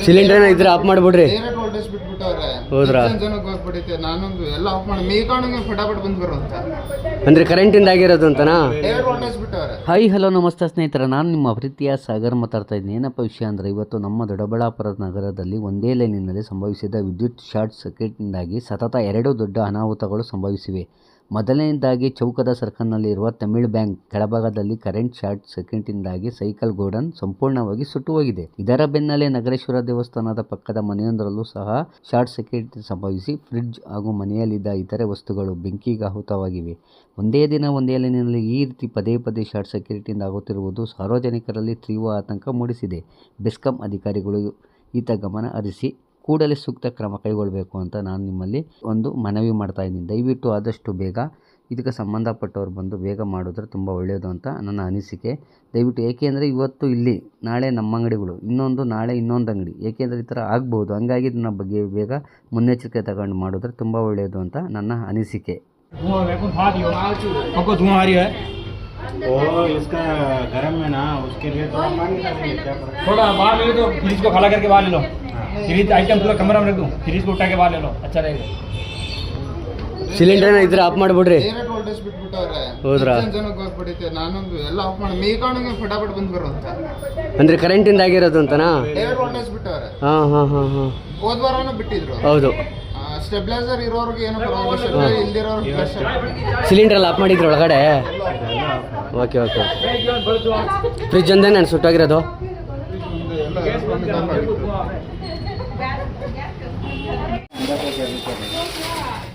Cylinder ಇದ್ರೆ off ಮಾಡ್ಬಿಡ್ರಿ. Direct voltage ಬಿಟ್ಬಿಟ್ಟವ್ರೆ. ಹೌದ್ರಾ? ಜನಕ್ಕೆ ಹೋಗ್ಬಿಟ್ಟಿದೆ. ನಾನೊಂದು ಎಲ್ಲ ಆಫ್ ಮಾಡಿ ಮೇಕಾಣಿಗೆ ಫಟಾಫಟ್ ಬಂದು ಬರುವಂತ ಅಂದ್ರೆ ಕರೆಂಟಿಂದ ಆಗಿರೋದು ಅಂತನಾ? ಡೈರೆಕ್ಟ್ ವೋಲ್ಟೇಜ್ ಬಿಟ್ಟವ್ರೆ. ಹಾಯ್ ಹಲೋ ನಮಸ್ತೆ ಸ್ನೇಹಿತರೆ, ನಾನು ನಿಮ್ಮ ಪ್ರೀತಿಯ ಸಾಗರ್ ಮಾತಾಡ್ತಾ ಇದ್ದೀನಿ. ಏನಪ್ಪ ವಿಷಯ ಅಂದರೆ, ಇವತ್ತು ನಮ್ಮ ದೊಡ್ಡಬಳ್ಳಾಪುರ ನಗರದಲ್ಲಿ ಒಂದೇ ಲೈನಿನಲ್ಲಿ ಸಂಭವಿಸಿದ ವಿದ್ಯುತ್ ಶಾರ್ಟ್ ಸರ್ಕ್ಯೂಟ್ನಿಂದಾಗಿ ಸತತ 2 ದೊಡ್ಡ ಅನಾಹುತಗಳು ಸಂಭವಿಸಿವೆ. ಮೊದಲನೇದಾಗಿ ಚೌಕದ ಸರ್ಕಲ್ನಲ್ಲಿರುವ ತಮಿಳ್ ಬ್ಯಾಂಕ್ ಕೆಳಭಾಗದಲ್ಲಿ ಕರೆಂಟ್ ಶಾರ್ಟ್ ಸರ್ಕ್ಯೂಟ್ನಿಂದಾಗಿ ಸೈಕಲ್ ಗೋಡನ್ ಸಂಪೂರ್ಣವಾಗಿ ಸುಟ್ಟು ಹೋಗಿದೆ. ಇದರ ಬೆನ್ನಲ್ಲೇ ನಗರೇಶ್ವರ ದೇವಸ್ಥಾನದ ಪಕ್ಕದ ಮನೆಯೊಂದರಲ್ಲೂ ಸಹ ಶಾರ್ಟ್ ಸರ್ಕ್ಯೂಟ್ ಸಂಭವಿಸಿ ಫ್ರಿಡ್ಜ್ ಹಾಗೂ ಮನೆಯಲ್ಲಿದ್ದ ಇತರೆ ವಸ್ತುಗಳು ಬೆಂಕಿಗಾಹುತವಾಗಿವೆ. ಒಂದೇ ದಿನ ಒಂದೇ ಲೈನಿನಲ್ಲಿ ಈ ರೀತಿ ಪದೇ ಪದೇ ಶಾರ್ಟ್ ಸರ್ಕ್ಯೂಟ್ನಿಂದ ಆಗುತ್ತಿರುವುದು ಸಾರ್ವಜನಿಕರಲ್ಲಿ ತೀವ್ರ ಆತಂಕ ಮೂಡಿಸಿದೆ. ಬೆಸ್ಕಾಂ ಅಧಿಕಾರಿಗಳು ಈತ ಗಮನ ಹರಿಸಿ ಕೂಡಲೇ ಸೂಕ್ತ ಕ್ರಮ ಕೈಗೊಳ್ಳಬೇಕು ಅಂತ ನಾನು ನಿಮ್ಮಲ್ಲಿ ಒಂದು ಮನವಿ ಮಾಡ್ತಾ ಇದ್ದೀನಿ. ದಯವಿಟ್ಟು ಆದಷ್ಟು ಬೇಗ ಇದಕ್ಕೆ ಸಂಬಂಧಪಟ್ಟವ್ರು ಬಂದು ಬೇಗ ಮಾಡಿದ್ರೆ ತುಂಬ ಒಳ್ಳೆಯದು ಅಂತ ನನ್ನ ಅನಿಸಿಕೆ. ದಯವಿಟ್ಟು, ಏಕೆಂದರೆ ಇವತ್ತು ಇಲ್ಲಿ, ನಾಳೆ ನಮ್ಮ ಅಂಗಡಿಗಳು, ನಾಳೆ ಇನ್ನೊಂದು ಅಂಗಡಿ, ಏಕೆಂದರೆ ಈ ಥರ ಆಗ್ಬೋದು. ಹಂಗಾಗಿ ಇದನ್ನ ಬಗ್ಗೆ ಬೇಗ ಮುನ್ನೆಚ್ಚರಿಕೆ ತಗೊಂಡು ಮಾಡಿದ್ರೆ ತುಂಬ ಒಳ್ಳೆಯದು ಅಂತ ನನ್ನ ಅನಿಸಿಕೆ. इसका गर्म है ना, उसके लिए थोड़ा बाहर ले लो, तो फ्रिज को खाला करके बाहर ले लो. फ्रिज आइटम पूरा कमरा में रख दो, फ्रिज को उठा के बाहर ले लो, अच्छा रहेगा. ಸಿಲಿಂಡರ್ ಇದ್ರೆ ಆಫ್ ಮಾಡ್ಬಿಡ್ರಿ. ಡೈರೆಕ್ಟ್ ವೋಲ್ಟೇಜ್ ಬಿಟ್ಬಿಟ್ಟವ್ರೆ. ಹೌದ್ರಾ? ಜನಕ್ಕೆ ಹೋಗ್ಬಿಟ್ಟಿದೆ. ನಾನೊಂದು ಎಲ್ಲ ಆಫ್ ಮಾಡಿ ಮೇಕಾಣಿಗೆ ಫಟಾಫಟ್ ಬಂದು ಬರುವಂತ ಅಂದ್ರೆ ಕರೆಂಟಿಂದ ಆಗಿರೋದು ಅಂತನಾ? ಡೈರೆಕ್ಟ್ ವೋಲ್ಟೇಜ್ ಬಿಟ್ಟವ್ರೆ. ಹಾಂ. ಹೋದ ವಾರನೂ ಬಿಟ್ಟಿದ್ರು. ಹೌದು. ಸ್ಟೆಬಿಲೈಸರ್ ಇರೋರ್ಗೆ ಏನೋ ಪರವಾಗಿಲ್ಲ, ಸ್ಟೆಬಿಲೈಸರ್ ಇಲ್ದಿರೋರ್ಗೆ ಸಿಲಿಂಡರ್ ಎಲ್ಲ ಆಫ್ ಮಾಡಿದ್ರು ಒಳಗಡೆ? ಓಕೆ. ಫ್ರಿಜ್ ಒಂದೇ ನಾನು ಸುಟ್ಟೋಗಿರೋದು. ಎಲ್ಲ